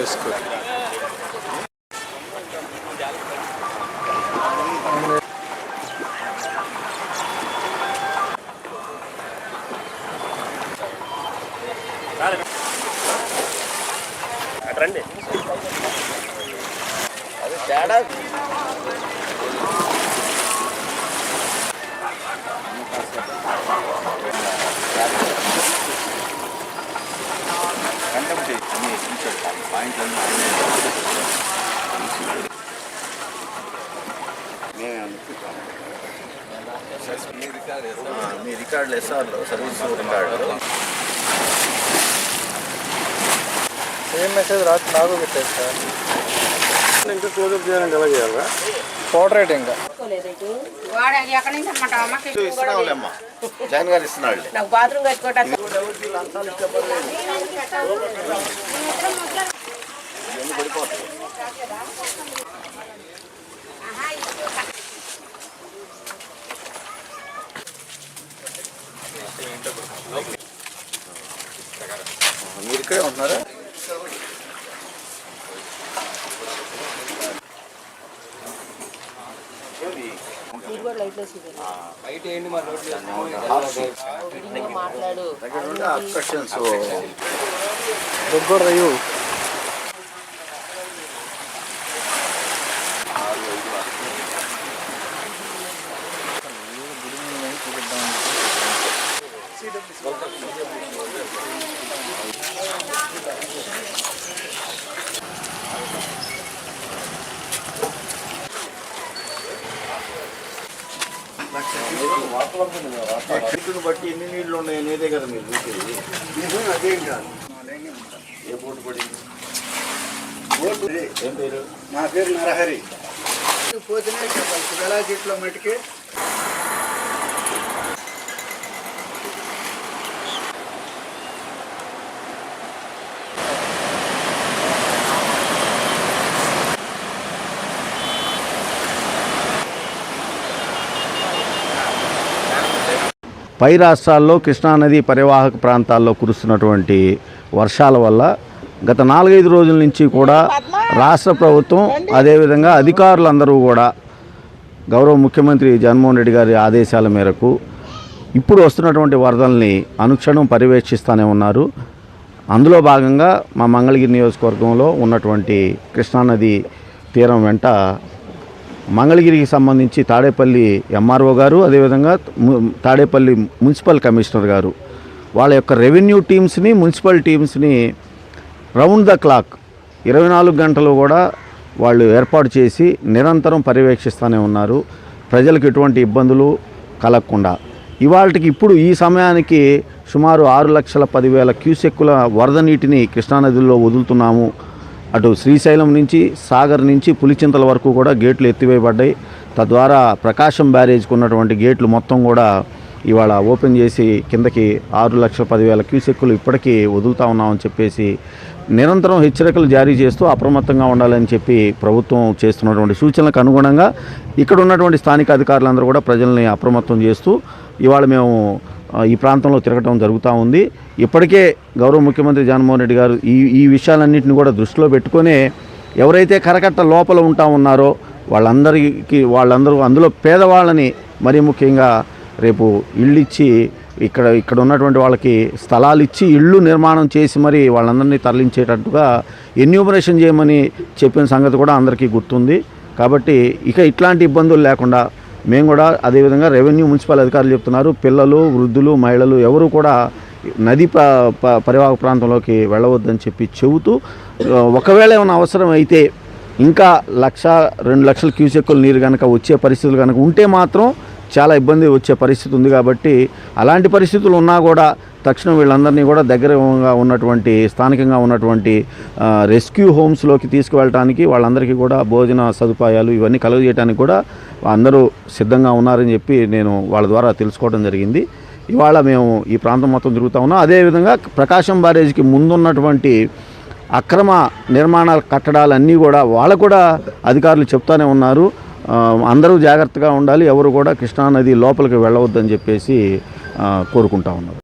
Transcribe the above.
Risk. రండి అది తేడా. మీ రికార్డులు ఎస్ఆర్లో సర్వీస్ రికార్డు సేమ్ మెసేజ్ రాత్రి నాకు పెట్టారు సార్. ఇంకా క్లోజప్ చేయాలంటే ఎలా చేయాలా? ఫోటో రేట్ ఇంకా ఇస్తున్నావులేమ్మా, జగన్ గారు ఇస్తున్నాడు. నాకు బాత్రూమ్ కట్టుకోవటం పడిపోతుంది. మీరు ఇక్కడే ఉంటున్నారా? మాట్లాడు చెట్టును బట్టి ఎన్ని నీళ్లు ఉన్నాయి అనేదే కదా మీరు చూసేది. అదేం కాదు. ఏ బోర్డు పడింది? ఏం పేరు? నా పేరు నరహరి. పోతేనే చెప్పాలి గలా చెట్లో మట్టికి పై రాష్ట్రాల్లో కృష్ణానది పరివాహక ప్రాంతాల్లో కురుస్తున్నటువంటి వర్షాల వల్ల గత 4-5 రోజుల నుంచి కూడా రాష్ట్ర ప్రభుత్వం అదేవిధంగా అధికారులందరూ కూడా గౌరవ ముఖ్యమంత్రి జగన్మోహన్ రెడ్డి గారి ఆదేశాల మేరకు ఇప్పుడు వస్తున్నటువంటి వరదల్ని అనుక్షణం పర్యవేక్షిస్తూనే ఉన్నారు. అందులో భాగంగా మా మంగళగిరి నియోజకవర్గంలో ఉన్నటువంటి కృష్ణానది తీరం వెంట మంగళగిరికి సంబంధించి తాడేపల్లి ఎంఆర్ఓ గారు అదేవిధంగా తాడేపల్లి మున్సిపల్ కమిషనర్ గారు వాళ్ళ యొక్క రెవెన్యూ టీమ్స్ని మున్సిపల్ టీమ్స్ని రౌండ్ ద క్లాక్ 24 గంటలు కూడా వాళ్ళు ఏర్పాటు చేసి నిరంతరం పర్యవేక్షిస్తూనే ఉన్నారు, ప్రజలకు ఎటువంటి ఇబ్బందులు కలగకుండా. ఇవాళకి ఇప్పుడు ఈ సమయానికి సుమారు 6,10,000 క్యూసెక్కుల వరద నీటిని కృష్ణానదిలో వదులుతున్నాము. అటు శ్రీశైలం నుంచి సాగర్ నుంచి పులిచింతల వరకు కూడా గేట్లు ఎత్తివేయబడ్డాయి. తద్వారా ప్రకాశం బ్యారేజ్కి ఉన్నటువంటి గేట్లు మొత్తం కూడా ఇవాళ ఓపెన్ చేసి కిందకి 6,10,000 క్యూసెక్కులు ఇప్పటికీ వదులుతూ ఉన్నామని చెప్పేసి నిరంతరం హెచ్చరికలు జారీ చేస్తూ అప్రమత్తంగా ఉండాలని చెప్పి ప్రభుత్వం చేస్తున్నటువంటి సూచనలకు అనుగుణంగా ఇక్కడ ఉన్నటువంటి స్థానిక అధికారులందరూ కూడా ప్రజల్ని అప్రమత్తం చేస్తూ ఇవాళ మేము ఈ ప్రాంతంలో తిరగటం జరుగుతూ ఉంది. ఇప్పటికే గౌరవ ముఖ్యమంత్రి జగన్మోహన్ రెడ్డి గారు ఈ విషయాలన్నింటినీ కూడా దృష్టిలో పెట్టుకొని ఎవరైతే కరకట్ట లోపల ఉంటా ఉన్నారో వాళ్ళందరూ అందులో పేదవాళ్ళని మరీ ముఖ్యంగా రేపు ఇళ్ళు ఇచ్చి ఇక్కడ ఉన్నటువంటి వాళ్ళకి స్థలాలు ఇచ్చి ఇళ్ళు నిర్మాణం చేసి మరి వాళ్ళందరినీ తరలించేటట్టుగా ఎన్యూమరేషన్ చేయమని చెప్పిన సంగతి కూడా అందరికీ గుర్తుంది. కాబట్టి ఇక ఇట్లాంటి ఇబ్బందులు లేకుండా మేము కూడా అదేవిధంగా రెవెన్యూ మున్సిపల్ అధికారులు చెప్తున్నారు, పిల్లలు వృద్ధులు మహిళలు ఎవరు కూడా నది పరివాహక ప్రాంతంలోకి వెళ్ళవద్దని చెప్పి చెబుతూ ఒకవేళ ఏమైనా అవసరం అయితే ఇంకా 1-2 లక్షల క్యూసెక్కుల నీరు కనుక వచ్చే పరిస్థితులు కనుక ఉంటే మాత్రం చాలా ఇబ్బంది వచ్చే పరిస్థితి ఉంది. కాబట్టి అలాంటి పరిస్థితులు ఉన్నా కూడా తక్షణం వీళ్ళందరినీ కూడా దగ్గరగా ఉన్నటువంటి స్థానికంగా ఉన్నటువంటి రెస్క్యూ హోమ్స్లోకి తీసుకువెళ్ళడానికి వాళ్ళందరికీ కూడా భోజన సదుపాయాలు ఇవన్నీ కలుగజేయడానికి కూడా అందరూ సిద్ధంగా ఉన్నారని చెప్పి నేను వాళ్ళ ద్వారా తెలుసుకోవడం జరిగింది. ఇవాళ మేము ఈ ప్రాంతం మొత్తం తిరుగుతూ ఉన్నాం. అదేవిధంగా ప్రకాశం బ్యారేజ్కి ముందున్నటువంటి అక్రమ నిర్మాణాల కట్టడాలన్నీ కూడా వాళ్ళకు కూడా అధికారులు చెప్తానే ఉన్నారు, అందరూ జాగ్రత్తగా ఉండాలి, ఎవరు కూడా కృష్ణానది లోపలికి వెళ్ళవద్దని చెప్పేసి కోరుకుంటా ఉన్నారు.